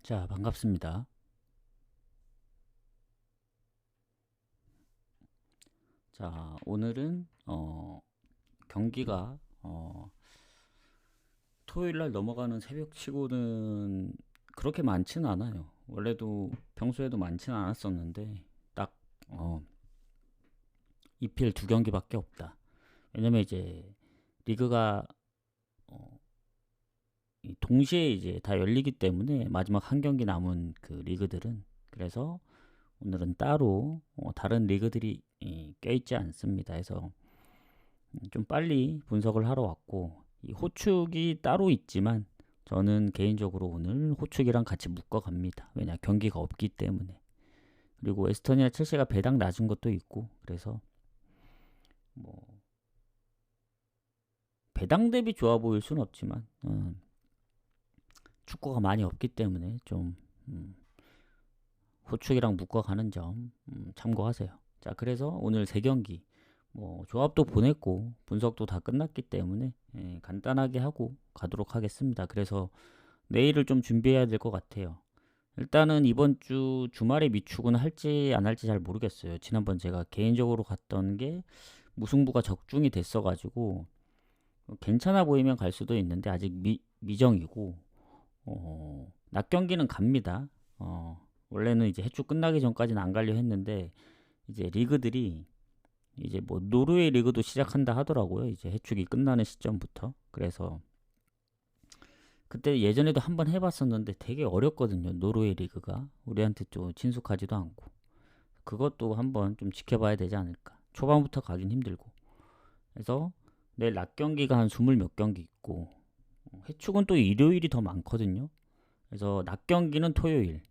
자, 반갑습니다. 자, 오늘은 경기가 토요일 날 넘어가는 새벽 치고는 그렇게 많지는 않아요. 원래도 평소에도 많지는 않았었는데 딱 EPL 두 경기밖에 없다. 왜냐면 이제 리그가 동시에 이제 다 열리기 때문에 마지막 한 경기 남은 그 리그들은, 그래서 오늘은 따로 다른 리그들이 껴있지 않습니다. 해서 좀 빨리 분석을 하러 왔고, 이 호축이 따로 있지만 저는 개인적으로 오늘 호축이랑 같이 묶어 갑니다. 왜냐, 경기가 없기 때문에. 그리고 에스토니아 첼시가 배당 낮은 것도 있고, 그래서 뭐 배당 대비 좋아 보일 수는 없지만 축구가 많이 없기 때문에 좀 호축이랑 묶어가는 점 참고하세요. 자, 그래서 오늘 세 경기 뭐 조합도 보냈고 분석도 다 끝났기 때문에 간단하게 하고 가도록 하겠습니다. 그래서 내일을 좀 준비해야 될 것 같아요. 일단은 이번 주 주말에 미축은 할지 안 할지 잘 모르겠어요. 지난번 제가 개인적으로 갔던 게 무승부가 적중이 됐어가지고 괜찮아 보이면 갈 수도 있는데 아직 미정이고, 낮 경기는 갑니다. 원래는 이제 해축 끝나기 전까지는 안 가려 했는데 이제 리그들이 이제 뭐 노르웨이 리그도 시작한다 하더라고요. 이제 해축이 끝나는 시점부터. 그래서 그때 예전에도 한번 해봤었는데 되게 어렵거든요. 노르웨이 리그가 우리한테 좀 친숙하지도 않고, 그것도 한번 좀 지켜봐야 되지 않을까. 초반부터 가긴 힘들고. 그래서 내일 낮 경기가 한 20 몇 경기 있고, 해축은 또 일요일이 더 많거든요. 그래서 낮 경기는 토요일,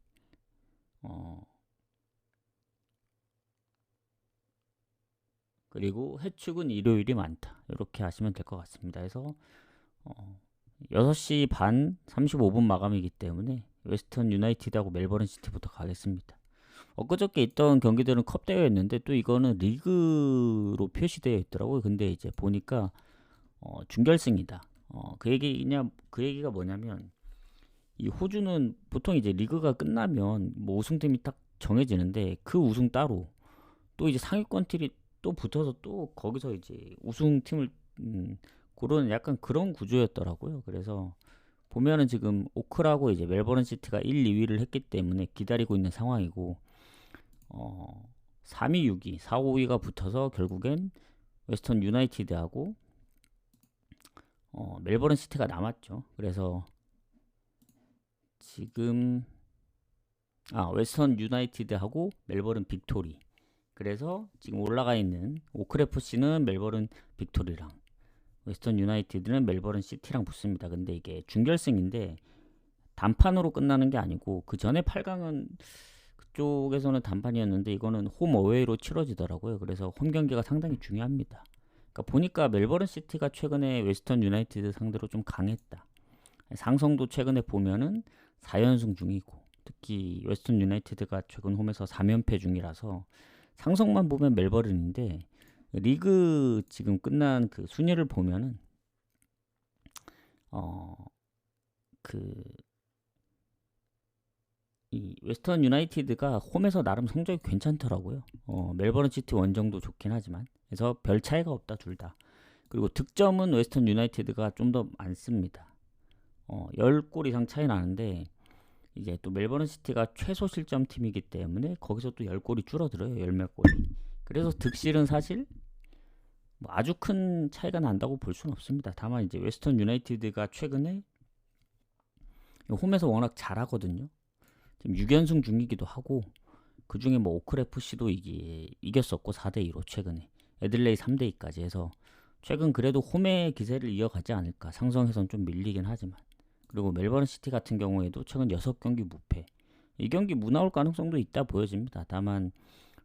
그리고 해축은 일요일이 많다. 이렇게 하시면 될 것 같습니다. 그래서 6시 반 35분 마감이기 때문에 웨스턴 유나이티드하고 멜버른 시티부터 가겠습니다. 엊그저께 있던 경기들은 컵 대회였는데 또 이거는 리그로 표시되어 있더라고요. 근데 이제 보니까 준결승이다. 그 얘기가 뭐냐면, 이 호주는 보통 이제 리그가 끝나면 뭐 우승팀이 딱 정해지는데 그 우승 따로 또 이제 상위권 팀이 또 붙어서 또 거기서 이제 우승팀을 고르는 약간 그런 구조였더라고요. 그래서 보면은 지금 오크라고 이제 멜버른 시티가 1, 2위를 했기 때문에 기다리고 있는 상황이고, 3위, 6위, 4, 5위가 붙어서 결국엔 웨스턴 유나이티드하고 멜버른 시티가 남았죠. 그래서 지금 웨스턴 유나이티드하고 멜버른 빅토리. 그래서 지금 올라가 있는 오크래프시는 멜버른 빅토리랑 웨스턴 유나이티드는 멜버른 시티랑 붙습니다. 근데 이게 준결승인데 단판으로 끝나는 게 아니고, 그 전에 8강은 그쪽에서는 단판이었는데 이거는 홈 어웨이로 치러지더라고요. 그래서 홈 경기가 상당히 중요합니다. 그러니까 보니까 멜버른 시티가 최근에 웨스턴 유나이티드 상대로 좀 강했다. 상성도 최근에 보면은 4연승 중이고, 특히 웨스턴 유나이티드가 최근 홈에서 3연패 중이라서 상성만 보면 멜버른인데, 리그 지금 끝난 그 순위를 보면은 이 웨스턴 유나이티드가 홈에서 나름 성적이 괜찮더라고요. 멜버른 시티 원정도 좋긴 하지만, 그래서 별 차이가 없다 둘 다. 그리고 득점은 웨스턴 유나이티드가 좀 더 많습니다. 10골 이상 차이 나는데 이제 또 멜버른 시티가 최소 실점 팀이기 때문에 거기서 또 10골이 줄어들어요. 10몇 골이. 그래서 득실은 사실 뭐 아주 큰 차이가 난다고 볼 수는 없습니다. 다만 이제 웨스턴 유나이티드가 최근에 홈에서 워낙 잘하거든요. 지금 6연승 중이기도 하고, 그 중에 뭐 오크래프시도 이겼었고 4대2로 최근에 애들레이 3대2까지 해서 최근 그래도 홈의 기세를 이어가지 않을까. 상성에선 좀 밀리긴 하지만. 그리고 멜버른 시티 같은 경우에도 최근 6경기 무패. 이 경기 무 나올 가능성도 있다 보여집니다. 다만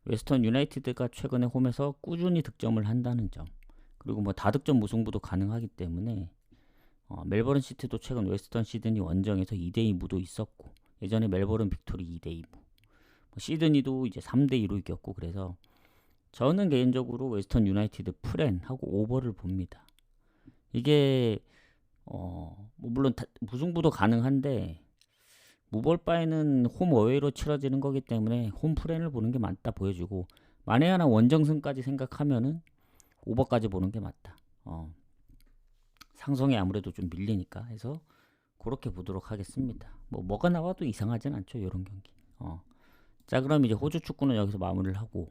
웨스턴 유나이티드가 최근에 홈에서 꾸준히 득점을 한다는 점, 그리고 뭐 다득점 무승부도 가능하기 때문에 멜버른 시티도 최근 웨스턴 시드니 원정에서 2대2 무도 있었고, 예전에 멜버른 빅토리 2대2 무, 시드니도 이제 3대2로 이겼고, 그래서 저는 개인적으로 웨스턴 유나이티드 프렌하고 오버를 봅니다. 이게 뭐 물론 무승부도 가능한데 무볼 바에는 홈 어웨이로 치러지는 거기 때문에 홈 프렌을 보는 게 맞다 보여주고, 만에 하나 원정승까지 생각하면은 오버까지 보는 게 맞다. 상성이 아무래도 좀 밀리니까 해서 그렇게 보도록 하겠습니다. 뭐가 나와도 이상하진 않죠, 이런 경기. 자, 그럼 이제 호주 축구는 여기서 마무리를 하고,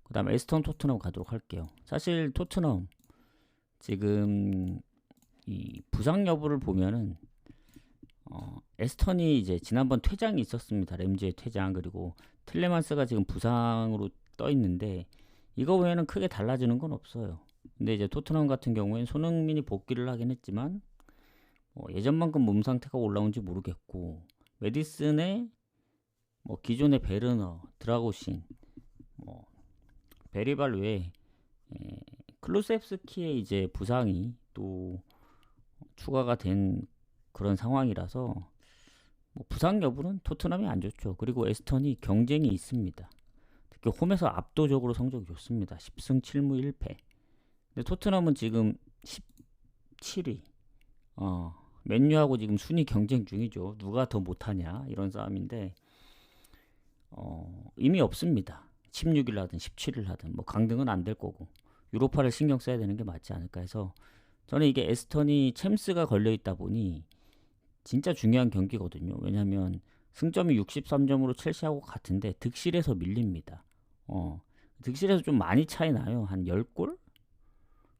그 다음에 에스턴 토트넘 가도록 할게요. 사실 토트넘 지금 이 부상 여부를 보면은 에스턴이 이제 지난번 퇴장이 있었습니다. 램지의 퇴장, 그리고 틸레만스가 지금 부상으로 떠 있는데 이거 외에는 크게 달라지는 건 없어요. 근데 이제 토트넘 같은 경우에는 손흥민이 복귀를 하긴 했지만 예전만큼 몸 상태가 올라온지 모르겠고, 메디슨의 기존의 베르너, 드라고신, 베리발 외에 클루셉스키의 이제 부상이 또 추가가 된 그런 상황이라서 부상 여부는 토트넘이 안 좋죠. 그리고 에스턴이 경쟁이 있습니다. 특히 홈에서 압도적으로 성적이 좋습니다. 10승 7무 1패. 근데 토트넘은 지금 17위. 맨유하고 지금 순위 경쟁 중이죠. 누가 더 못하냐 이런 싸움인데 의미 없습니다. 16일 하든 17일 하든 강등은 안 될 거고 유로파를 신경 써야 되는 게 맞지 않을까 해서, 저는 이게 에스턴이 챔스가 걸려 있다 보니 진짜 중요한 경기거든요. 왜냐하면 승점이 63점으로 첼시하고 같은데 득실에서 밀립니다. 득실에서 좀 많이 차이 나요. 한 10골?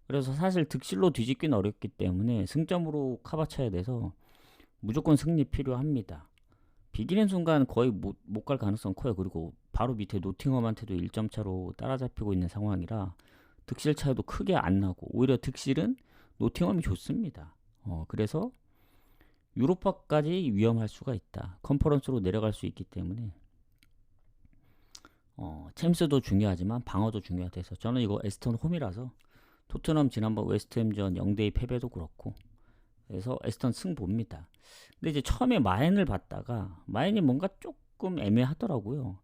그래서 사실 득실로 뒤집기는 어렵기 때문에 승점으로 커버쳐야 돼서 무조건 승리 필요합니다. 비기는 순간 거의 못 갈 가능성 커요. 그리고 바로 밑에 노팅엄한테도 1점 차로 따라잡히고 있는 상황이라 득실 차이도 크게 안 나고, 오히려 득실은 노팅엄이 좋습니다. 그래서 유로파까지 위험할 수가 있다. 컨퍼런스로 내려갈 수 있기 때문에 챔스도 중요하지만 방어도 중요하대서 저는 이거 에스턴 홈이라서 토트넘 지난번 웨스트햄전 0대2 패배도 그렇고 그래서 에스턴 승 봅니다. 근데 이제 처음에 마엔을 봤다가 마엔이 뭔가 조금 애매하더라고요.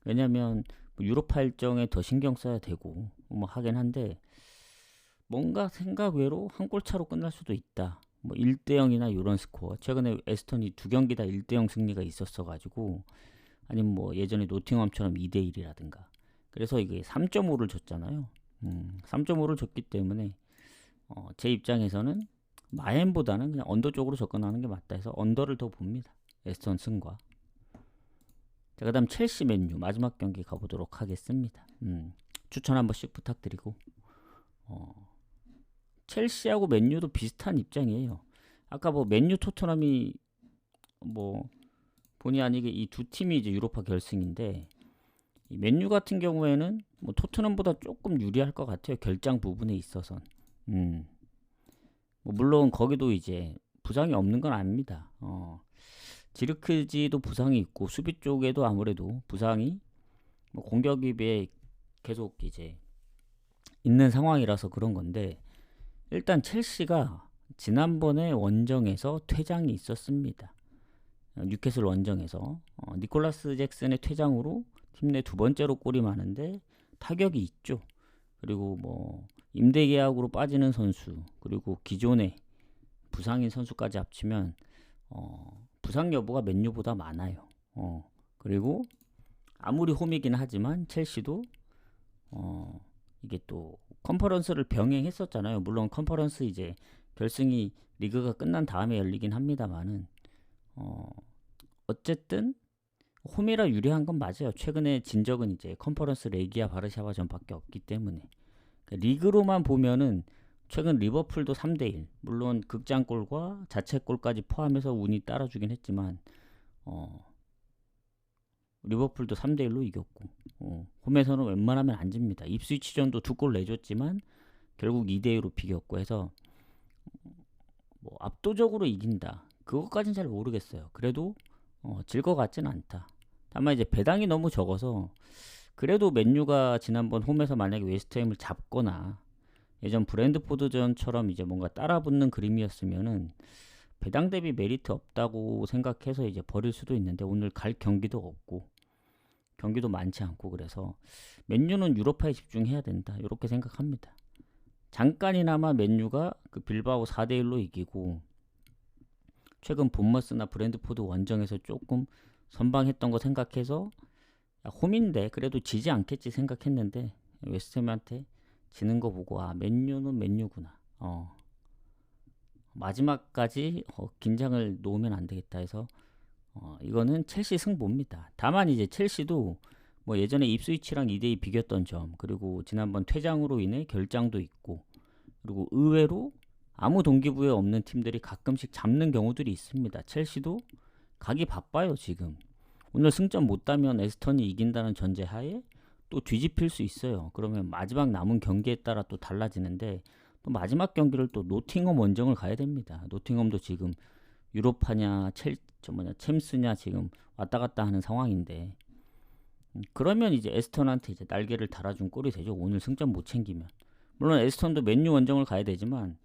왜냐면 유로파 일정에 더 신경 써야 되고 하긴 한데, 뭔가 생각 외로 한 골 차로 끝날 수도 있다. 1대0이나 이런 스코어. 최근에 에스턴이 2경기 다 1대0 승리가 있었어가지고, 아니면 예전에 노팅엄처럼 2대1이라든가. 그래서 이게 3.5를 줬잖아요. 3.5를 줬기 때문에 제 입장에서는 마엔보다는 그냥 언더 쪽으로 접근하는 게 맞다 해서 언더를 더 봅니다. 에스턴 승과. 자, 그 다음 첼시 맨유 마지막 경기 가보도록 하겠습니다. 추천 한 번씩 부탁드리고, 첼시하고 맨유도 비슷한 입장이에요. 아까 맨유 토트넘이 본의 아니게 이 두 팀이 이제 유로파 결승인데, 이 맨유 같은 경우에는 토트넘보다 조금 유리할 것 같아요. 결장 부분에 있어선. 물론 거기도 이제 부상이 없는 건 아닙니다. 지르크지도 부상이 있고 수비 쪽에도 아무래도 부상이 공격에 비해 계속 이제 있는 상황이라서 그런 건데, 일단 첼시가 지난번에 원정에서 퇴장이 있었습니다. 뉴캐슬 원정에서 니콜라스 잭슨의 퇴장으로 팀 내 두 번째로 골이 많은데 타격이 있죠. 그리고 임대 계약으로 빠지는 선수, 그리고 기존의 부상인 선수까지 합치면 부상 여부가 맨유보다 많아요. 그리고 아무리 홈이긴 하지만 첼시도 이게 또 컨퍼런스를 병행했었잖아요. 물론 컨퍼런스 이제 결승이 리그가 끝난 다음에 열리긴 합니다만은 어쨌든 홈이라 유리한 건 맞아요. 최근에 진 적은 이제 컨퍼런스 레기아 바르샤바전밖에 없기 때문에. 리그로만 보면은 최근 리버풀도 3대1, 물론 극장골과 자책골까지 포함해서 운이 따라주긴 했지만 리버풀도 3대1로 이겼고, 홈에서는 웬만하면 안 집니다. 입스위치전도 2골 내줬지만 결국 2대2로 비겼고 해서 압도적으로 이긴다, 그것까진 잘 모르겠어요. 그래도 질 것 같진 않다. 다만 이제 배당이 너무 적어서, 그래도 맨유가 지난번 홈에서 만약에 웨스트햄을 잡거나 예전 브랜드포드전처럼 이제 뭔가 따라붙는 그림이었으면은 배당 대비 메리트 없다고 생각해서 이제 버릴 수도 있는데, 오늘 갈 경기도 없고 경기도 많지 않고 그래서 맨유는 유로파에 집중해야 된다, 이렇게 생각합니다. 잠깐이나마 맨유가 그 빌바오 4대1로 이기고 최근 본머스나 브랜드포드 원정에서 조금 선방했던 거 생각해서 홈인데 그래도 지지 않겠지 생각했는데 웨스트햄한테 지는 거 보고 맨유는 맨유구나. 마지막까지 긴장을 놓으면 안 되겠다 해서 이거는 첼시 승부입니다. 다만 이제 첼시도 뭐 예전에 입스위치랑 2대2 비겼던 점, 그리고 지난번 퇴장으로 인해 결장도 있고, 그리고 의외로 아무 동기부여 없는 팀들이 가끔씩 잡는 경우들이 있습니다. 첼시도 가기 바빠요 지금. 오늘 승점 못 따면 에스턴이 이긴다는 전제하에 또 뒤집힐 수 있어요. 그러면 마지막 남은 경기에 따라 또 달라지는데, 또 마지막 경기를 또 노팅엄 원정을 가야 됩니다. 노팅엄도 지금 유로파냐 챔스냐 지금 왔다 갔다 하는 상황인데, 그러면 이제 에스턴한테 이제 날개를 달아준 꼴이 되죠. 오늘 승점 못 챙기면. 물론 에스턴도 맨유 원정을 가야 되지만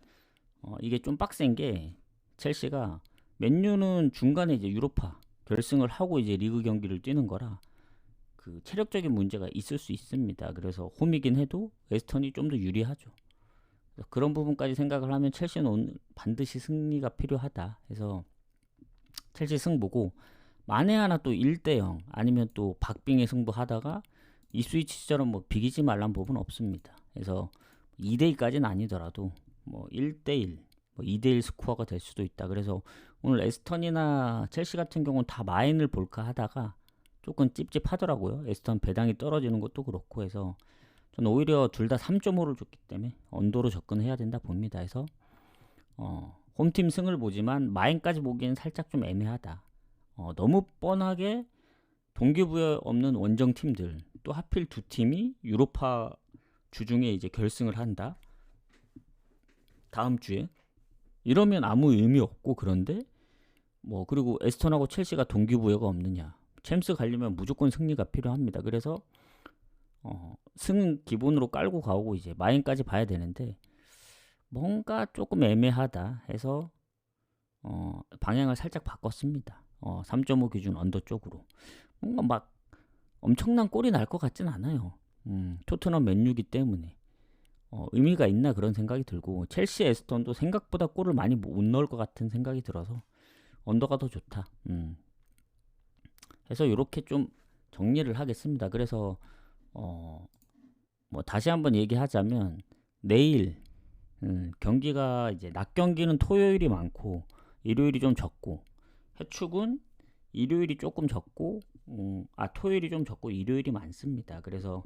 이게 좀 빡센 게, 첼시가 맨유는 중간에 이제 유로파 결승을 하고 이제 리그 경기를 뛰는 거라 그 체력적인 문제가 있을 수 있습니다. 그래서 홈이긴 해도 에스턴이 좀 더 유리하죠. 그런 부분까지 생각을 하면 첼시는 오늘 반드시 승리가 필요하다 해서 첼시 승부고, 만에 하나 또 1대0 아니면 또 박빙의 승부 하다가 이스위치처럼 뭐 비기지 말란 법은 없습니다. 그래서 2대2까지는 아니더라도 뭐 1대1 뭐 2대1 스코어가 될 수도 있다. 그래서 오늘 에스턴이나 첼시 같은 경우는 다 마인을 볼까 하다가 조금 찝찝하더라고요. 에스턴 배당이 떨어지는 것도 그렇고 해서 저는 오히려 둘 다 3.5를 줬기 때문에 언더로 접근해야 된다 봅니다. 해서 홈팀 승을 보지만 마인까지 보기엔 살짝 좀 애매하다. 너무 뻔하게 동기부여 없는 원정 팀들, 또 하필 두 팀이 유로파 주중에 이제 결승을 한다. 다음 주에 이러면 아무 의미 없고, 그런데 뭐 그리고 에스턴하고 첼시가 동기부여가 없느냐. 챔스 가려면 무조건 승리가 필요합니다. 그래서 승은 기본으로 깔고 가고 이제 마인까지 봐야 되는데 뭔가 조금 애매하다 해서 방향을 살짝 바꿨습니다. 3.5 기준 언더 쪽으로. 뭔가 막 엄청난 골이 날 것 같진 않아요. 토트넘 맨유기 때문에 의미가 있나 그런 생각이 들고, 첼시 에스턴도 생각보다 골을 많이 못 넣을 것 같은 생각이 들어서 언더가 더 좋다. 해서 이렇게 좀 정리를 하겠습니다. 그래서 뭐 다시 한번 얘기하자면 내일 경기가 이제 낮 경기는 토요일이 많고 일요일이 좀 적고, 해축은 일요일이 조금 적고 토요일이 좀 적고 일요일이 많습니다. 그래서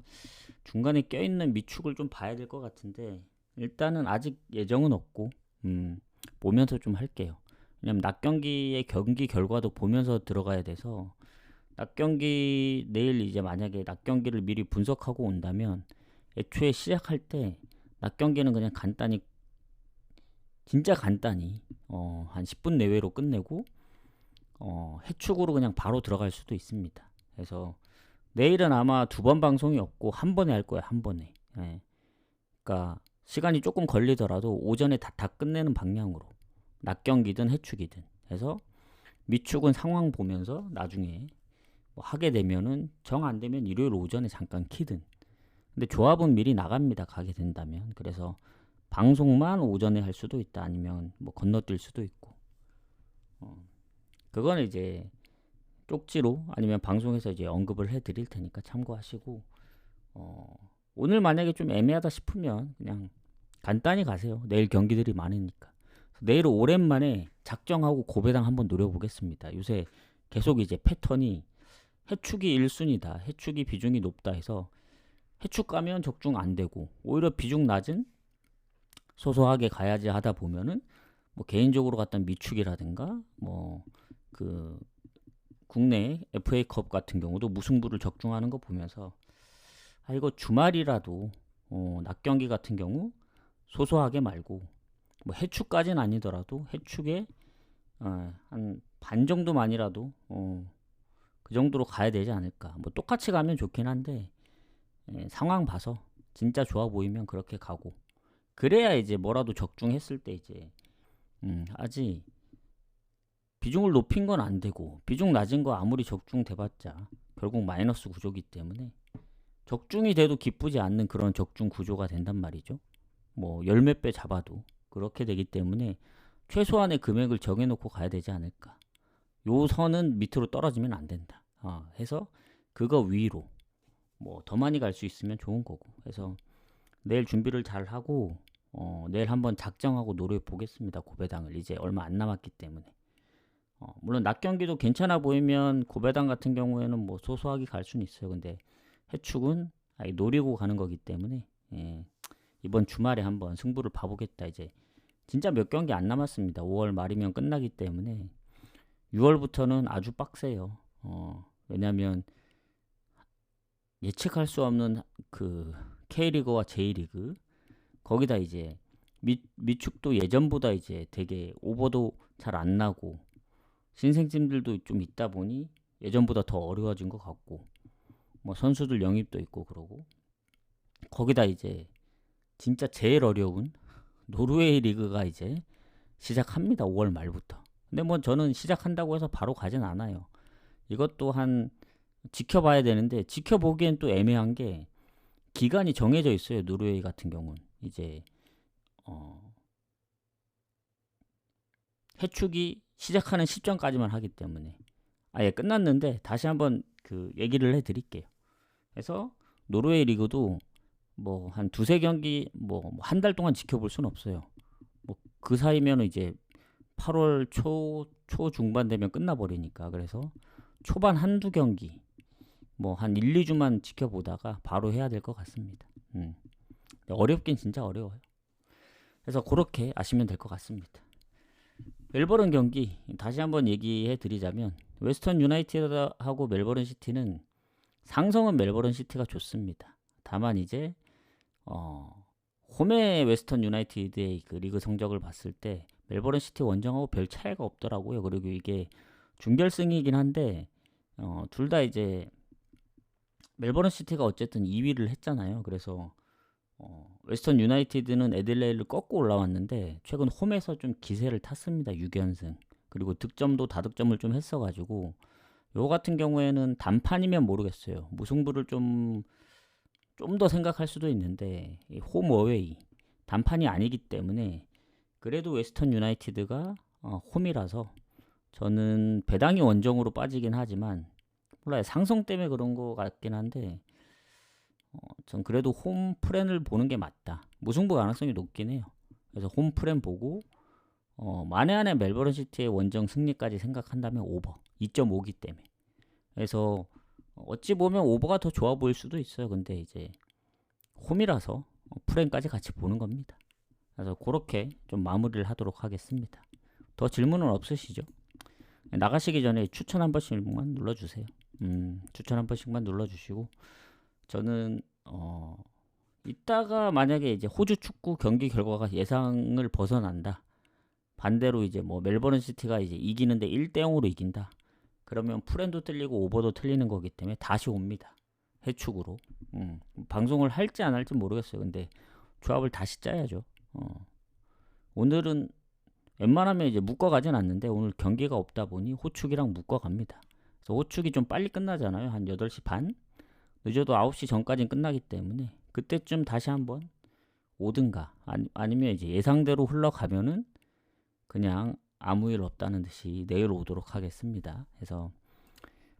중간에 껴있는 미축을 좀 봐야 될 것 같은데 일단은 아직 예정은 없고 보면서 좀 할게요. 왜냐면 낮 경기의 경기 결과도 보면서 들어가야 돼서, 낮 경기 내일 이제 만약에 낮 경기를 미리 분석하고 온다면 애초에 시작할 때 낮 경기는 그냥 간단히, 진짜 간단히 한 10분 내외로 끝내고 해축으로 그냥 바로 들어갈 수도 있습니다. 그래서 내일은 아마 2번 방송이 없고 한 번에 할 거야, 한 번에. 예. 그러니까 시간이 조금 걸리더라도 오전에 다 끝내는 방향으로, 낮 경기든 해축이든 해서 미축은 상황 보면서 나중에 뭐 하게 되면은, 정 안 되면 일요일 오전에 잠깐 키든. 근데 조합은 미리 나갑니다, 가게 된다면. 그래서 방송만 오전에 할 수도 있다, 아니면 뭐 건너뛸 수도 있고. 그거는 이제 쪽지로 아니면 방송에서 이제 언급을 해드릴 테니까 참고하시고, 오늘 만약에 좀 애매하다 싶으면 그냥 간단히 가세요. 내일 경기들이 많으니까. 내일은 오랜만에 작정하고 고배당 한번 노려보겠습니다. 요새 계속 이제 패턴이 해축이 1순위다, 해축이 비중이 높다 해서 해축 가면 적중 안 되고, 오히려 비중 낮은 소소하게 가야지 하다 보면은 뭐 개인적으로 갔던 미축이라든가 뭐 그 국내 FA컵 같은 경우도 무승부를 적중하는 거 보면서 이거 주말이라도 낮 경기 같은 경우 소소하게 말고, 뭐 해축까지는 아니더라도 해축에 한 반 정도만이라도 그 정도로 가야 되지 않을까. 뭐 똑같이 가면 좋긴 한데 상황 봐서 진짜 좋아 보이면 그렇게 가고, 그래야 이제 뭐라도 적중했을 때 이제 아직 비중을 높인 건 안 되고, 비중 낮은 거 아무리 적중 돼봤자 결국 마이너스 구조기 때문에 적중이 돼도 기쁘지 않는 그런 적중 구조가 된단 말이죠. 뭐 열 몇 배 잡아도 그렇게 되기 때문에 최소한의 금액을 정해놓고 가야 되지 않을까. 요 선은 밑으로 떨어지면 안 된다. 해서 그거 위로 뭐 더 많이 갈 수 있으면 좋은 거고. 해서 내일 준비를 잘 하고 내일 한번 작정하고 노려보겠습니다. 고배당을 이제 얼마 안 남았기 때문에. 물론 낮 경기도 괜찮아 보이면 고배당 같은 경우에는 뭐 소소하게 갈 수는 있어요. 근데 해축은 아예 노리고 가는 거기 때문에 이번 주말에 한번 승부를 봐보겠다. 이제 진짜 몇 경기 안 남았습니다. 5월 말이면 끝나기 때문에 6월부터는 아주 빡세요. 왜냐면 예측할 수 없는 그 K리그와 J리그 거기다 이제 미축도 예전보다 이제 되게 오버도 잘 안 나고 신생팀들도 좀 있다 보니 예전보다 더 어려워진 것 같고 뭐 선수들 영입도 있고 그러고 거기다 이제 진짜 제일 어려운 노르웨이 리그가 이제 시작합니다. 5월 말부터. 근데 뭐 저는 시작한다고 해서 바로 가진 않아요. 이것도 한 지켜봐야 되는데 지켜보기엔 또 애매한 게 기간이 정해져 있어요. 노르웨이 같은 경우는 이제 해축이 시작하는 시점까지만 하기 때문에 아예 끝났는데 다시 한번 그 얘기를 해드릴게요. 그래서 노르웨이 리그도 뭐 한 두세 경기 뭐 한 달 동안 지켜볼 수는 없어요. 뭐 그 사이면 이제 8월 초 중반 되면 끝나버리니까. 그래서 초반 한두 경기 뭐 한 1, 2주만 지켜보다가 바로 해야 될 것 같습니다. 어렵긴 진짜 어려워요. 그래서 그렇게 아시면 될 것 같습니다. 멜버른 경기 다시 한번 얘기해 드리자면 웨스턴 유나이티드하고 멜버른 시티는 상성은 멜버른 시티가 좋습니다. 다만 이제 홈의 웨스턴 유나이티드의 그 리그 성적을 봤을 때 멜버른 시티 원정하고 별 차이가 없더라고요. 그리고 이게 준결승이긴 한데 둘 다 이제 멜버른 시티가 어쨌든 2위를 했잖아요. 그래서 웨스턴 유나이티드는 애들레이를 꺾고 올라왔는데 최근 홈에서 좀 기세를 탔습니다. 6연승. 그리고 득점도 다득점을 좀 했어가지고 요 같은 경우에는 단판이면 모르겠어요. 무승부를 좀 더 생각할 수도 있는데 홈 어웨이 단판이 아니기 때문에 그래도 웨스턴 유나이티드가 홈이라서 저는 배당이 원정으로 빠지긴 하지만 몰라요. 상성 때문에 그런 거 같긴 한데 전 그래도 홈 프렌을 보는 게 맞다. 무승부 가능성이 높긴 해요. 그래서 홈 프렌 보고 만에 안에 멜버른 시티의 원정 승리까지 생각한다면 오버 2.5기 때문에. 그래서 어찌 보면 오버가 더 좋아 보일 수도 있어요. 근데 이제 홈이라서 프렌까지 같이 보는 겁니다. 그래서 그렇게 좀 마무리를 하도록 하겠습니다. 더 질문은 없으시죠? 나가시기 전에 추천 한 번씩만 눌러주세요. 추천 한 번씩만 눌러주시고 저는 이따가 만약에 이제 호주 축구 경기 결과가 예상을 벗어난다. 반대로 이제 뭐 멜버른 시티가 이제 이기는데 1대0으로 이긴다. 그러면 프렌도 틀리고 오버도 틀리는 거기 때문에 다시 옵니다. 해축으로. 방송을 할지 안 할지 모르겠어요. 근데 조합을 다시 짜야죠. 오늘은 웬만하면 이제 묶어가진 않는데 오늘 경기가 없다 보니 호축이랑 묶어갑니다. 그래서 호축이 좀 빨리 끝나잖아요. 한 8시 반? 늦어도 9시 전까지는 끝나기 때문에 그때쯤 다시 한번 오든가 아니면 이제 예상대로 흘러가면은 그냥 아무 일 없다는 듯이 내일 오도록 하겠습니다. 그래서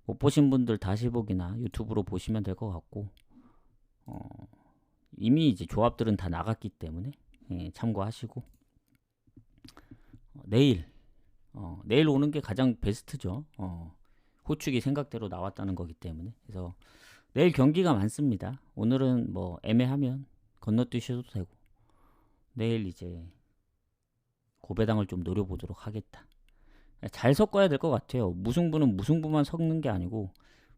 못 보신 분들 다시 보기나 유튜브로 보시면 될 것 같고 이미 이제 조합들은 다 나갔기 때문에 참고하시고 내일 오는 게 가장 베스트죠. 호축이 생각대로 나왔다는 거기 때문에. 그래서 내일 경기가 많습니다. 오늘은 뭐 애매하면 건너뛰셔도 되고 내일 이제 고배당을 좀 노려보도록 하겠다. 잘 섞어야 될 것 같아요. 무승부는 무승부만 섞는 게 아니고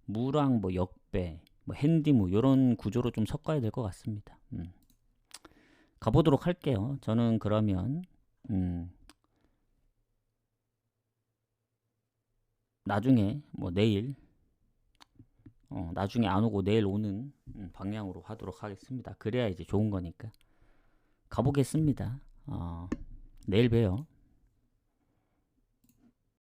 무랑 뭐 역배, 뭐 핸디무 이런 구조로 좀 섞어야 될 것 같습니다. 가보도록 할게요. 저는 그러면 나중에 뭐 내일 나중에 안 오고 내일 오는 방향으로 하도록 하겠습니다. 그래야 이제 좋은 거니까 가보겠습니다. 내일 봬요.